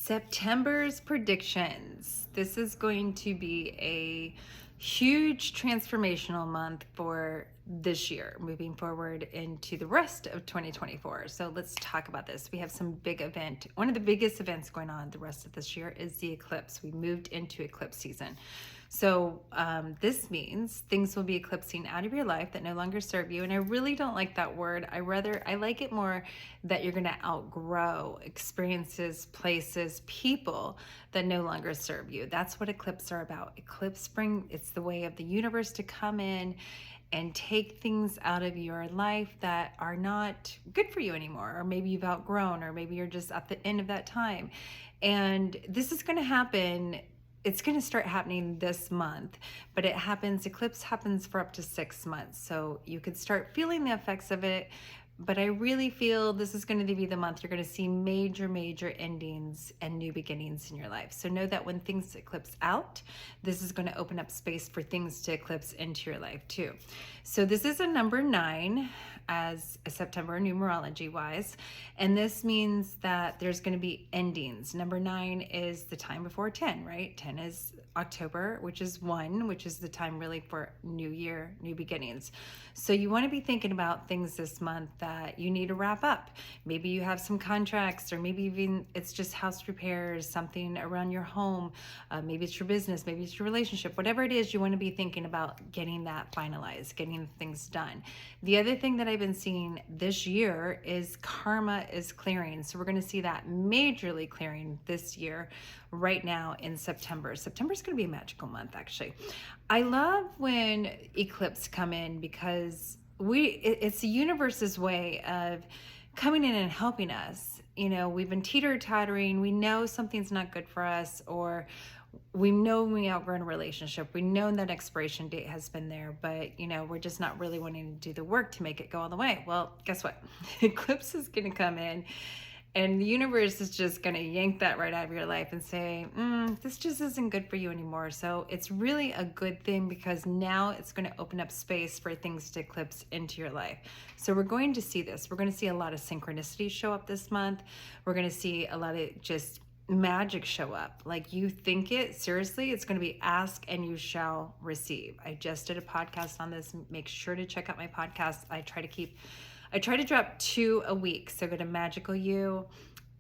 September's predictions. This is going to be a huge transformational month for this year, moving forward into the rest of 2024. So let's talk about this. We have some big event. One of the biggest events going on the rest of this year is the eclipse. We moved into eclipse season. So this means things will be eclipsing out of your life that no longer serve you. And I really don't like that word. I like it more that you're going to outgrow experiences, places, people that no longer serve you. That's what eclipses are about. Eclipse spring, it's the way of the universe to come in and take things out of your life that are not good for you anymore, or maybe you've outgrown, or maybe you're just at the end of that time. And this is going to happen. It's going to start happening this month, but eclipse happens for up to 6 months. So you could start feeling the effects of it, but I really feel this is going to be the month you're going to see major endings and new beginnings in your life. So know that when things eclipse out, this is going to open up space for things to eclipse into your life too. So this is a number 9 as a September numerology wise. And this means that there's going to be endings. Number 9 is the time before 10, right? 10 is October, which is 1, which is the time really for new year, new beginnings. So you want to be thinking about things this month that you need to wrap up. Maybe you have some contracts, or maybe even it's just house repairs, something around your home. Maybe it's your business, maybe it's your relationship, whatever it is, you want to be thinking about getting that finalized, getting things done. The other thing that I've been seeing this year is karma is clearing. So we're going to see that majorly clearing this year right now in September. September is going to be a magical month, actually. I love when eclipses come in because it's the universe's way of coming in and helping us. You know, we've been teeter-tottering. We know something's not good for us, or we know we outgrown a relationship. We know that expiration date has been there, but we're just not really wanting to do the work to make it go all the way. Well, guess what? Eclipse is going to come in, and the universe is just going to yank that right out of your life and say, this just isn't good for you anymore. So it's really a good thing, because now it's going to open up space for things to eclipse into your life. So we're going to see this. We're going to see a lot of synchronicity show up this month. We're going to see a lot of just magic show up. Like you think it, seriously, it's going to be ask and you shall receive. I just did a podcast on this. Make sure to check out my podcast. I try to drop 2 a week. So go to Magical You,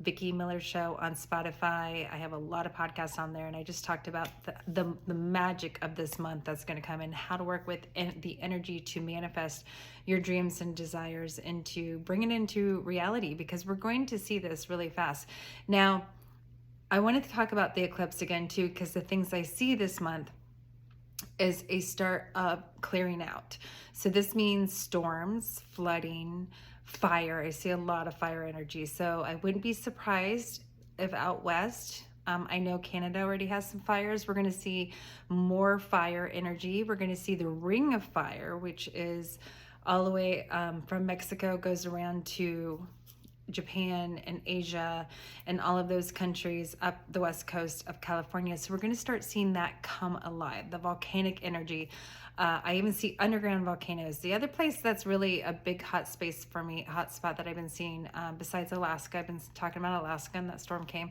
Vicki Miller Show on Spotify. I have a lot of podcasts on there, and I just talked about the magic of this month that's going to come in, how to work with the energy to manifest your dreams and desires into bring it into reality, because we're going to see this really fast. Now, I wanted to talk about the eclipse again too, because the things I see this month is a start of clearing out. So this means storms, flooding, fire. I see a lot of fire energy. So I wouldn't be surprised if out west, I know Canada already has some fires. We're going to see more fire energy. We're going to see the ring of fire, which is all the way from Mexico, goes around to Japan and Asia and all of those countries up the west coast of California. So we're going to start seeing that come alive, the volcanic energy. I even see underground volcanoes. The other place that's really a big hot spot that I've been seeing, besides Alaska, I've been talking about Alaska and that storm came,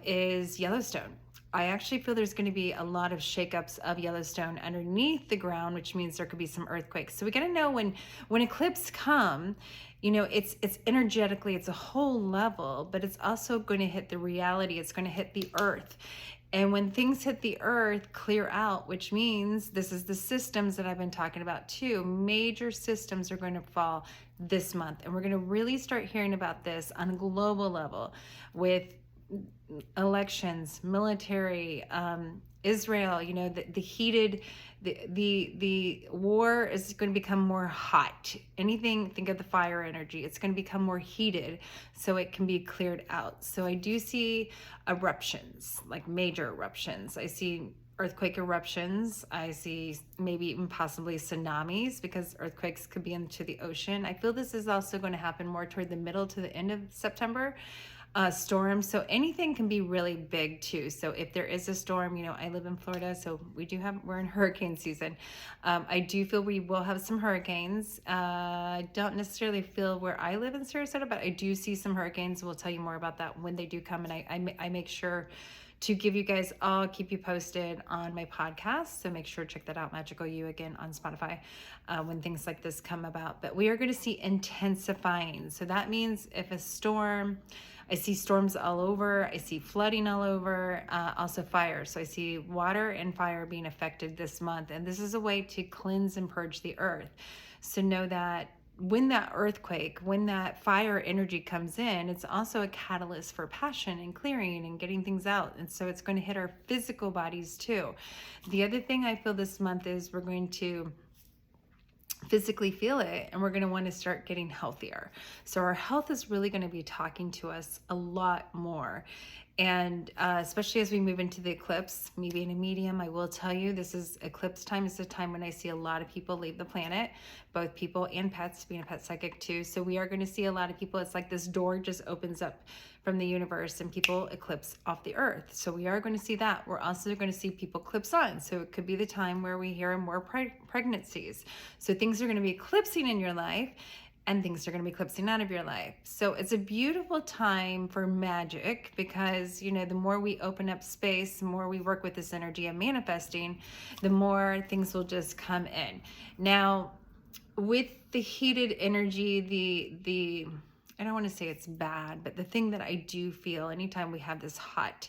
is Yellowstone. I actually feel there's going to be a lot of shakeups of Yellowstone underneath the ground, which means there could be some earthquakes. So we got to know when eclipse come, it's energetically, it's a whole level, but it's also going to hit the reality. It's going to hit the earth. And when things hit the earth, clear out, which means this is the systems that I've been talking about too. Major systems are going to fall this month. And we're going to really start hearing about this on a global level with elections, military, Israel, the war is going to become more hot. Think of the fire energy. It's going to become more heated so it can be cleared out. So I do see eruptions, like major eruptions. I see earthquake eruptions. I see maybe even possibly tsunamis, because earthquakes could be into the ocean. I feel this is also going to happen more toward the middle to the end of September. storms. So anything can be really big too. So if there is a storm, I live in Florida, so we're in hurricane season. I do feel we will have some hurricanes. I don't necessarily feel where I live in Sarasota, but I do see some hurricanes. We'll tell you more about that when they do come. And I make sure to give you guys all, keep you posted on my podcast. So make sure to check that out, Magical You, again on Spotify, when things like this come about. But we are going to see intensifying. So that means if a storm, I see storms all over, I see flooding all over, also fire. So I see water and fire being affected this month. And this is a way to cleanse and purge the earth. So know that when that earthquake, when that fire energy comes in, it's also a catalyst for passion and clearing and getting things out. And so it's going to hit our physical bodies too. The other thing I feel this month is we're going to physically feel it, and we're going to want to start getting healthier. So our health is really going to be talking to us a lot more. And especially as we move into the eclipse, me being a medium, I will tell you, this is eclipse time. It's a time when I see a lot of people leave the planet, both people and pets, being a pet psychic too. So we are going to see a lot of people. It's like this door just opens up from the universe and people eclipse off the earth. So we are going to see that. We're also going to see people eclipse on. So it could be the time where we hear more pregnancies. So things are going to be eclipsing in your life, and things are going to be eclipsing out of your life. So it's a beautiful time for magic, because, the more we open up space, the more we work with this energy of manifesting, the more things will just come in. Now, with the heated energy, the I don't want to say it's bad, but the thing that I do feel anytime we have this hot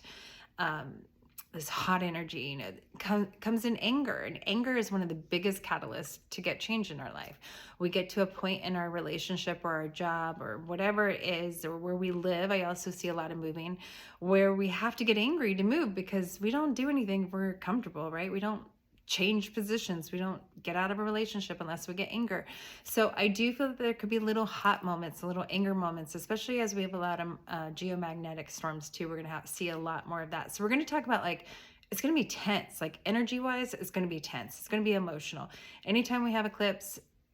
energy, comes in anger. And anger is one of the biggest catalysts to get change in our life. We get to a point in our relationship or our job or whatever it is, or where we live. I also see a lot of moving where we have to get angry to move, because we don't do anything if we're comfortable, right? We don't change positions. We don't get out of a relationship unless we get anger. So I do feel that there could be little hot moments, little anger moments, especially as we have a lot of geomagnetic storms too. We're going to see a lot more of that. So we're going to talk about, it's going to be tense, energy wise, it's going to be tense. It's going to be emotional. Anytime we have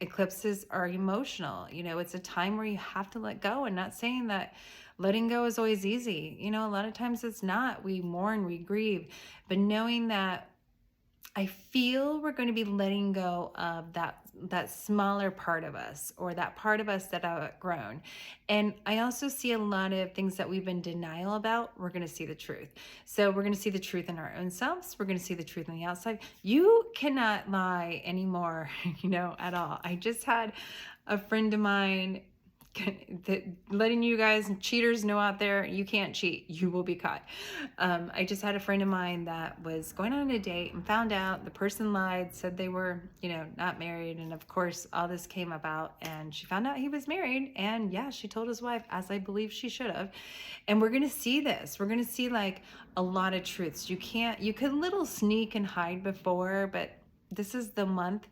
eclipses are emotional. It's a time where you have to let go, and not saying that letting go is always easy. A lot of times it's not. We mourn, we grieve, but knowing that I feel we're going to be letting go of that smaller part of us, or that part of us that I've outgrown. And I also see a lot of things that we've been in denial about. We're going to see the truth. So we're going to see the truth in our own selves. We're going to see the truth on the outside. You cannot lie anymore, at all. I just had a friend of mine letting you guys cheaters know out there, you can't cheat, you will be caught. I just had a friend of mine that was going on a date and found out the person lied, said they were not married, and of course all this came about, and she found out he was married, and yeah, she told his wife, as I believe she should have. And we're gonna see this. We're gonna see a lot of truths. You could little sneak and hide before, but this is the month.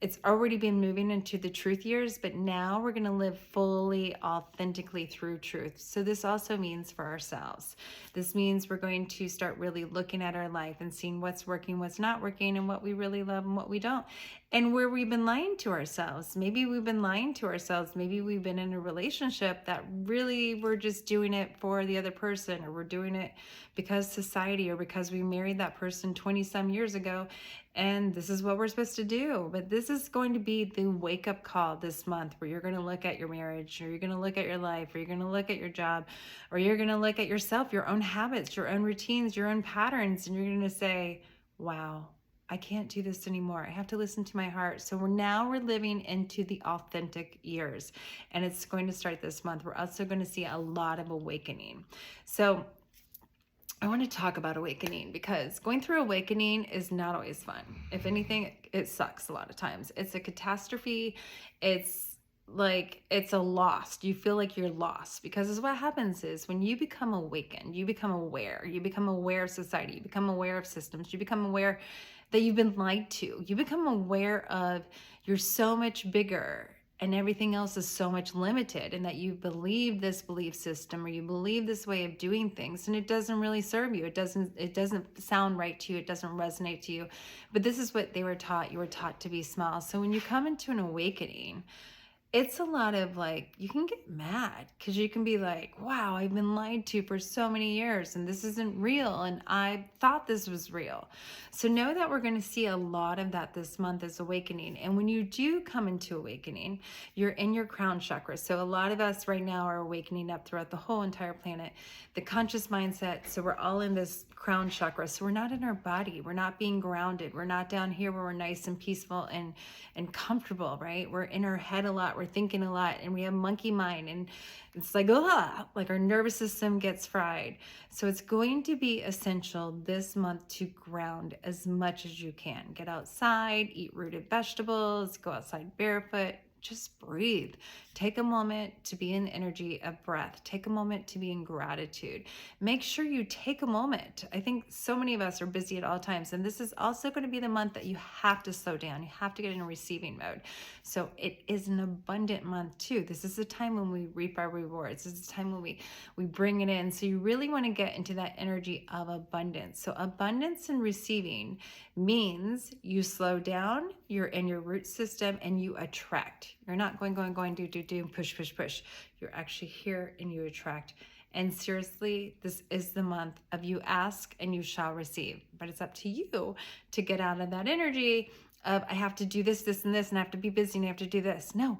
It's already been moving into the truth years, but now we're going to live fully, authentically through truth. So this also means for ourselves. This means we're going to start really looking at our life and seeing what's working, what's not working, and what we really love and what we don't. And where we've been lying to ourselves. Maybe we've been lying to ourselves. Maybe we've been in a relationship that really we're just doing it for the other person, or we're doing it because society, or because we married that person 20 some years ago, and this is what we're supposed to do. But this is going to be the wake-up call this month, where you're going to look at your marriage, or you're going to look at your life, or you're going to look at your job, or you're going to look at yourself, your own habits, your own routines, your own patterns, and you're going to say, wow, I can't do this anymore. I have to listen to my heart. So we're living into the authentic years, and it's going to start this month. We're also going to see a lot of awakening. So I want to talk about awakening, because going through awakening is not always fun. If anything, it sucks a lot of times. It's a catastrophe. It's a loss. You feel like you're lost, because what happens is when you become awakened, you become aware of society, you become aware of systems, you become aware that you've been lied to, you become aware of you're so much bigger and everything else is so much limited, and that you believe this belief system, or you believe this way of doing things, and it doesn't really serve you. It doesn't sound right to you. It doesn't resonate to you. But this is what they were taught. You were taught to be small. So when you come into an awakening, it's a lot of like, you can get mad because you can be like, wow, I've been lied to for so many years and this isn't real. And I thought this was real. So know that we're going to see a lot of that this month as awakening. And when you do come into awakening, you're in your crown chakra. So a lot of us right now are awakening up throughout the whole entire planet, the conscious mindset. So we're all in this crown chakra. So we're not in our body. We're not being grounded. We're not down here where we're nice and peaceful and comfortable, right? We're in our head a lot. We're thinking a lot, and we have monkey mind, and it's like, like our nervous system gets fried. So it's going to be essential this month to ground as much as you can. Get outside, eat rooted vegetables, go outside barefoot, just breathe. Take a moment to be in the energy of breath. Take a moment to be in gratitude. Make sure you take a moment. I think so many of us are busy at all times, and this is also going to be the month that you have to slow down. You have to get in a receiving mode. So it is an abundant month too. This is the time when we reap our rewards. This is the time when we bring it in. So you really want to get into that energy of abundance. So abundance and receiving means you slow down, you're in your root system, and you attract. You're not going, do, push, push, push. You're actually here and you attract. And seriously, this is the month of you ask and you shall receive. But it's up to you to get out of that energy of I have to do this, this, and this, and I have to be busy and I have to do this. No,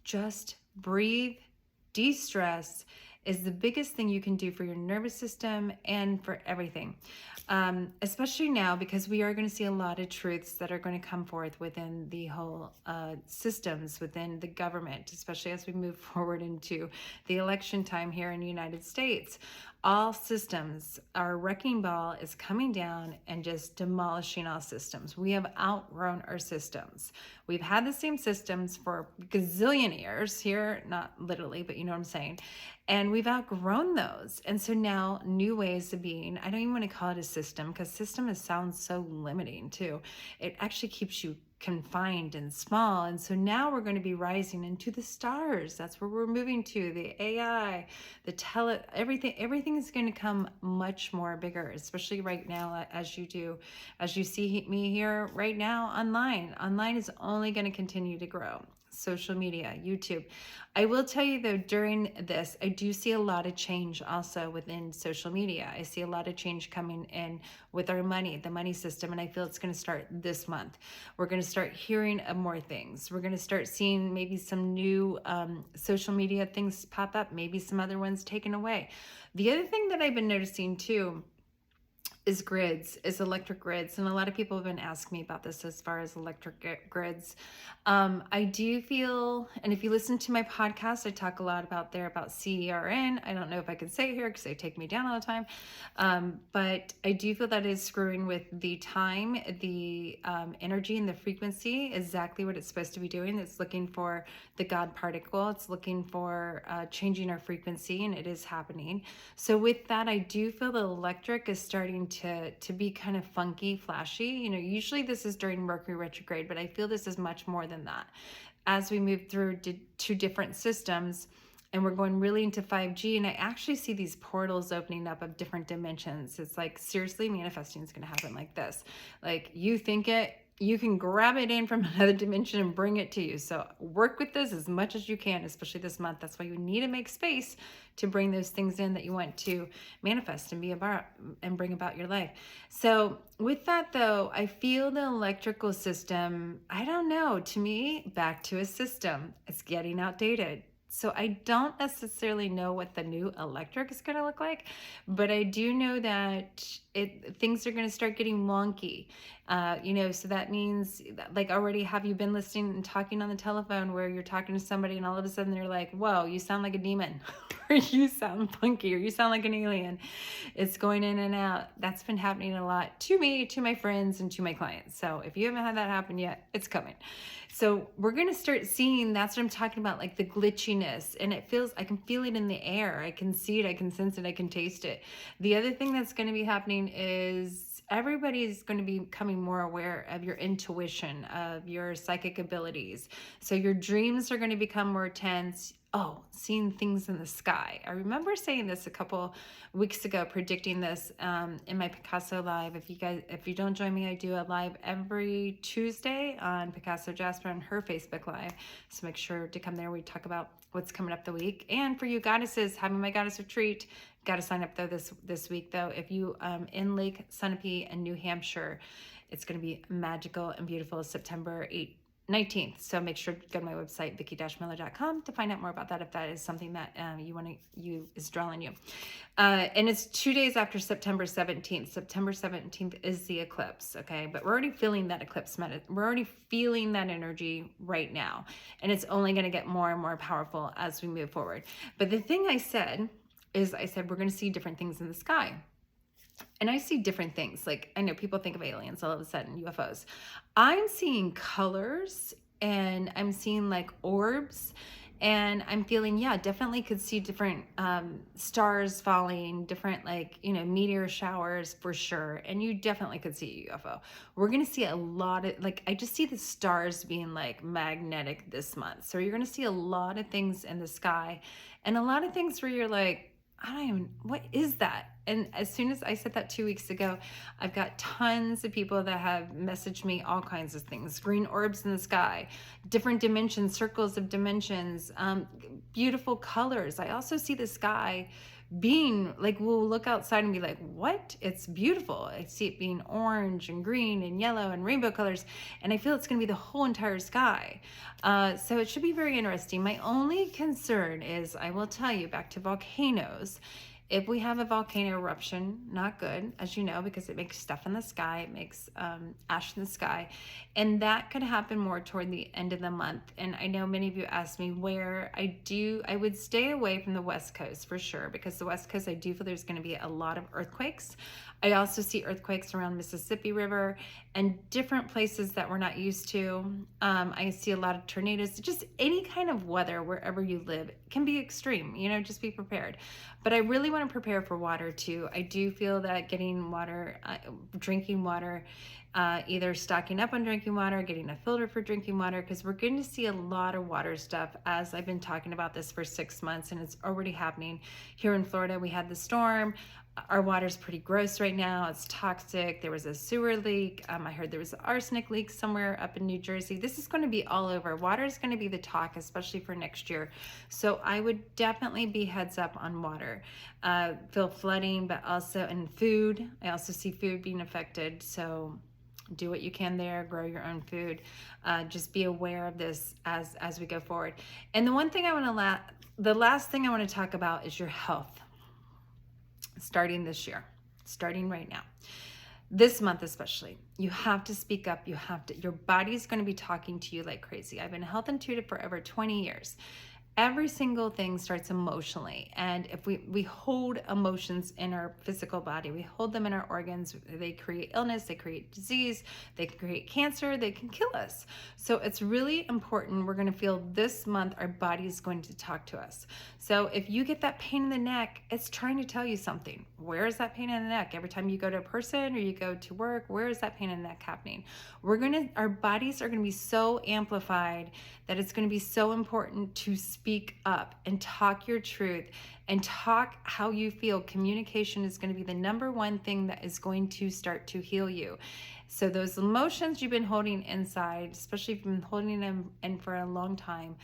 just breathe, de-stress is the biggest thing you can do for your nervous system and for everything. Especially now, because we are going to see a lot of truths that are going to come forth within the whole systems, within the government, especially as we move forward into the election time here in the United States. All systems, our wrecking ball is coming down and just demolishing all systems. We have outgrown our systems. We've had the same systems for gazillion years here, not literally, but you know what I'm saying. And we've outgrown those. And so now new ways of being, I don't even want to call it a system because system sounds so limiting too. It actually keeps you confined and small. And so now we're going to be rising into the stars. That's where we're moving to. The AI, the everything is going to come much more bigger, especially right now as you see me here right now online. Online is only going to continue to grow. Social media, YouTube. I will tell you though, during this, I do see a lot of change also within social media. I see a lot of change coming in with our money, the money system, and I feel it's going to start this month. We're going to start hearing of more things. We're going to start seeing maybe some new social media things pop up, maybe some other ones taken away. The other thing that I've been noticing too is electric grids. And a lot of people have been asking me about this as far as electric grids. I do feel, and if you listen to my podcast, I talk a lot about CERN. I don't know if I can say it here because they take me down all the time. But I do feel that is screwing with the time, the energy and the frequency, exactly what it's supposed to be doing. It's looking for the God particle. It's looking for changing our frequency, and it is happening. So with that, I do feel the electric is starting to be kind of funky, flashy. You know, usually this is during Mercury retrograde, but I feel this is much more than that. As we move through two different systems, and we're going really into 5G, and I actually see these portals opening up of different dimensions. It's like, seriously, manifesting is going to happen like this. Like, you think it, you can grab it in from another dimension and bring it to you. So work with this as much as you can, especially this month. That's why you need to make space to bring those things in that you want to manifest and be about and bring about your life. So with that though, I feel the electrical system, I don't know, to me, back to a system. It's getting outdated. So I don't necessarily know what the new electric is going to look like, but I do know that things are going to start getting wonky. So that means, like, already have you been listening and talking on the telephone where you're talking to somebody and all of a sudden they're like, whoa, you sound like a demon, or you sound funky, or you sound like an alien. It's going in and out. That's been happening a lot to me, to my friends, and to my clients. So if you haven't had that happen yet, it's coming. So we're going to start seeing, that's what I'm talking about, like the glitchiness, and I can feel it in the air. I can see it, I can sense it, I can taste it. The other thing that's going to be happening is everybody's going to be becoming more aware of your intuition, of your psychic abilities. So your dreams are going to become more tense. Oh, seeing things in the sky. I remember saying this a couple weeks ago, predicting this in my Picasso live. If you don't join me, I do a live every Tuesday on Picasso Jasper and her Facebook live. So make sure to come there. We talk about what's coming up the week. And for you goddesses, having my goddess retreat, got to sign up though this week though. If you in Lake Sunapee in New Hampshire, it's going to be magical and beautiful. September 19th. So make sure to go to my website, vicki-miller.com, to find out more about that if that is something that is drawing you. And it's 2 days after September 17th. September 17th is the eclipse, okay? But we're already feeling that eclipse. We're already feeling that energy right now. And it's only going to get more and more powerful as we move forward. But the thing I said we're going to see different things in the sky. And I see different things. Like, I know people think of aliens all of a sudden, UFOs. I'm seeing colors, and I'm seeing like orbs, and I'm feeling, yeah, definitely could see different stars falling, different meteor showers for sure. And you definitely could see a UFO. We're going to see a lot of, I just see the stars being like magnetic this month. So you're going to see a lot of things in the sky, and a lot of things where you're like, what is that? And as soon as I said that 2 weeks ago, I've got tons of people that have messaged me all kinds of things. Green orbs in the sky, different dimensions, circles of dimensions, beautiful colors. I also see the sky being like, we'll look outside and be like, what? It's beautiful. I see it being orange and green and yellow and rainbow colors. And I feel it's going to be the whole entire sky. So it should be very interesting. My only concern is, I will tell you, back to volcanoes. If we have a volcano eruption, not good, as you know, because it makes stuff in the sky, it makes ash in the sky, and that could happen more toward the end of the month. And I know many of you asked me where. I would stay away from the West Coast for sure, because the West Coast, I do feel there's going to be a lot of earthquakes. I also see earthquakes around Mississippi River and different places that we're not used to. I see a lot of tornadoes. Just any kind of weather wherever you live can be extreme, just be prepared. But I really want to prepare for water too. I do feel that getting water, drinking water, either stocking up on drinking water, getting a filter for drinking water, because we're going to see a lot of water stuff, as I've been talking about this for 6 months, and it's already happening. Here in Florida, we had the storm. Our water's pretty gross right now. It's toxic. There was a sewer leak. I heard there was an arsenic leak somewhere up in New Jersey. This is going to be all over. Water is going to be the talk, especially for next year. So I would definitely be heads up on water. Feel flooding, but also in food. I also see food being affected. So do what you can there. Grow your own food. Just be aware of this as we go forward. And the last thing I want to talk about is your health. Starting this year, starting right now, this month especially, you have to speak up. Your body's going to be talking to you like crazy. I've been a health intuitive for over 20 years. Every single thing starts emotionally. And if we hold emotions in our physical body, we hold them in our organs, they create illness, they create disease, they can create cancer, they can kill us. So it's really important. We're going to feel this month our body is going to talk to us. So if you get that pain in the neck, it's trying to tell you something. Where is that pain in the neck? Every time you go to a person or you go to work, where is that pain in the neck happening? Our bodies are going to be so amplified that it's going to be so important to speak up and talk your truth and talk how you feel. Communication is going to be the number one thing that is going to start to heal you. So those emotions you've been holding inside, especially if you've been holding them in for a long time,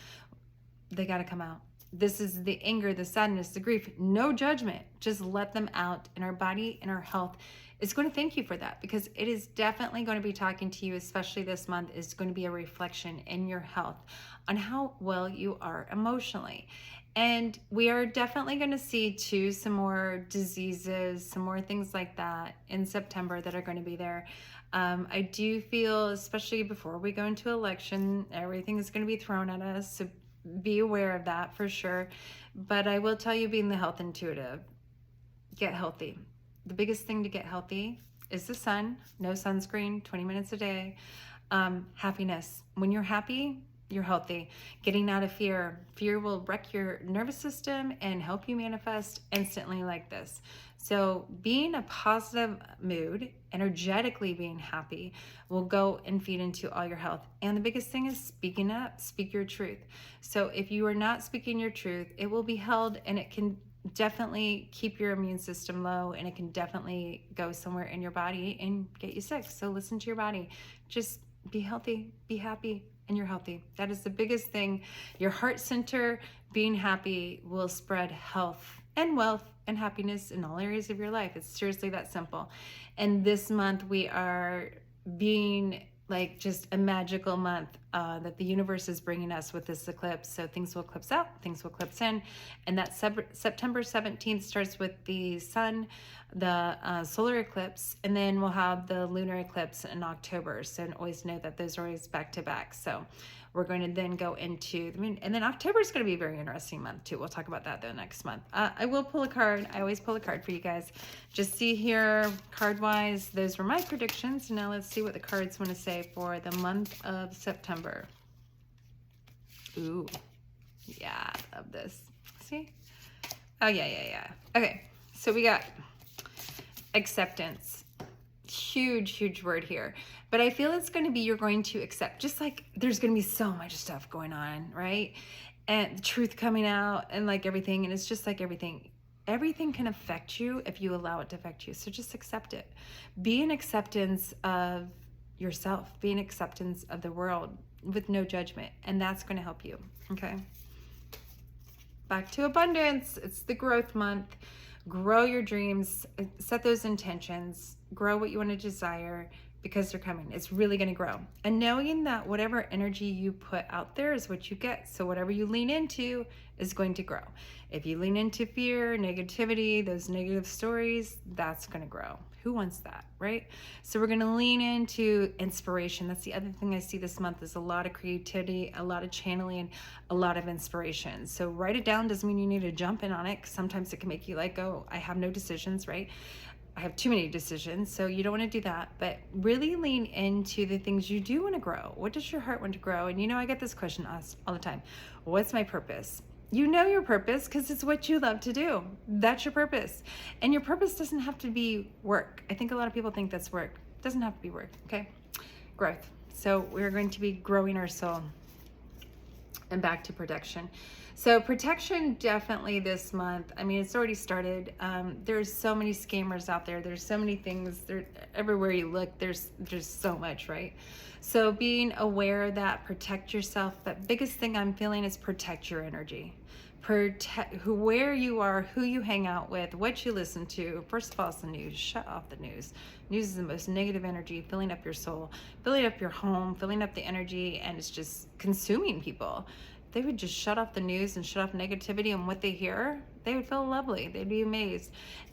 they got to come out. This is the anger, the sadness, the grief, no judgment. Just let them out. And our body and our health is going to thank you for that, because it is definitely going to be talking to you, especially this month, is going to be a reflection in your health on how well you are emotionally. And we are definitely going to see too some more diseases, some more things like that in September that are going to be there. I do feel, especially before we go into election, everything is going to be thrown at us. So be aware of that for sure. But I will tell you, being the health intuitive, get healthy. The biggest thing to get healthy is the sun. No sunscreen, 20 minutes a day. Happiness. When you're happy, you're healthy. Getting out of fear. Fear will wreck your nervous system and help you manifest instantly like this. So being a positive mood, energetically being happy, will go and feed into all your health. And the biggest thing is speaking up, speak your truth. So if you are not speaking your truth, it will be held, and it can definitely keep your immune system low, and it can definitely go somewhere in your body and get you sick. So listen to your body. Just be healthy, be happy, and you're healthy. That is the biggest thing. Your heart center, being happy, will spread health and wealth and happiness in all areas of your life. It's seriously that simple. And this month we are being like just a magical month that the universe is bringing us with this eclipse. So things will eclipse out, things will eclipse in. And that September 17th starts with the sun, the solar eclipse, and then we'll have the lunar eclipse in October. So always know that those are always back to back. So we're going to then go into the moon. And then October is going to be a very interesting month too. We'll talk about that though next month. I will pull a card. I always pull a card for you guys. Just see here, card-wise, those were my predictions. Now let's see what the cards want to say for the month of September. Ooh, yeah, I love this. See? Oh, yeah. Okay, so we got acceptance. Huge word here. But I feel it's going to be, you're going to accept, just like there's going to be so much stuff going on, right? And the truth coming out and like everything. And it's just like everything can affect you if you allow it to affect you. So just accept it. Be in acceptance of yourself. Be in acceptance of the world with no judgment. And that's going to help you. Okay. Back to abundance. It's the growth month. Grow your dreams. Set those intentions. Grow what you want to desire, because they're coming. It's really going to grow. And knowing that whatever energy you put out there is what you get. So whatever you lean into is going to grow. If you lean into fear, negativity, those negative stories, that's going to grow. Who wants that, right? So we're going to lean into inspiration. That's the other thing I see this month, is a lot of creativity, a lot of channeling, a lot of inspiration. So write it down. Doesn't mean you need to jump in on it. Sometimes it can make you like, oh, I have no decisions, right? I have too many decisions, so you don't want to do that. But really lean into the things you do want to grow. What does your heart want to grow? And you know, I get this question asked all the time. What's my purpose? You know your purpose because it's what you love to do. That's your purpose. And your purpose doesn't have to be work. I think a lot of people think that's work. It doesn't have to be work, okay? Growth. So we're going to be growing our soul. And back to protection. So protection definitely this month. I mean, it's already started. There's so many scammers out there. There's so many things. Everywhere you look, there's so much, right? So being aware of that, protect yourself. The biggest thing I'm feeling is protect your energy. Protect where you are, who you hang out with, what you listen to. First of all, it's the news. Shut off the news. News is the most negative energy, filling up your soul, filling up your home, filling up the energy, and it's just consuming people. If they would just shut off the news and shut off negativity and what they hear, they would feel lovely. They'd be amazed.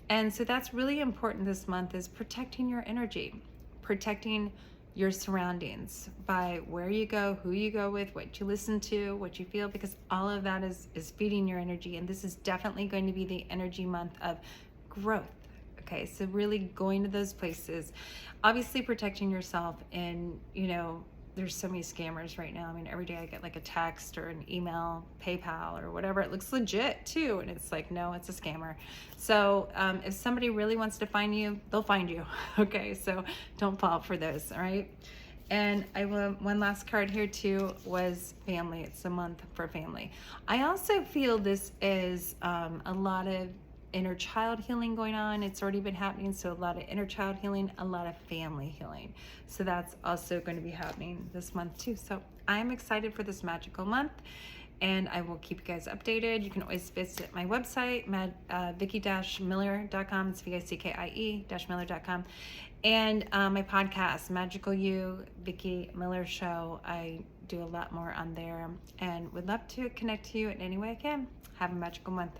And so that's really important this month, is protecting your energy, protecting your surroundings by where you go, who you go with, what you listen to, what you feel, because all of that is feeding your energy. And this is definitely going to be the energy month of growth. Okay, so really going to those places, obviously protecting yourself. And you know, there's so many scammers right now. I mean, every day I get like a text or an email, PayPal or whatever. It looks legit too. And it's like, no, it's a scammer. So if somebody really wants to find you, they'll find you. Okay, so don't fall for those, all right? And I will, one last card here too was family. It's a month for family. I also feel this is a lot of inner child healing going on. It's already been happening. So a lot of inner child healing, a lot of family healing. So that's also going to be happening this month too. So I'm excited for this magical month, and I will keep you guys updated. You can always visit my website, Vicki-Miller.com. It's Vickie-Miller.com. And my podcast, Magical You, Vicki Miller Show. I do a lot more on there and would love to connect to you in any way I can. Have a magical month.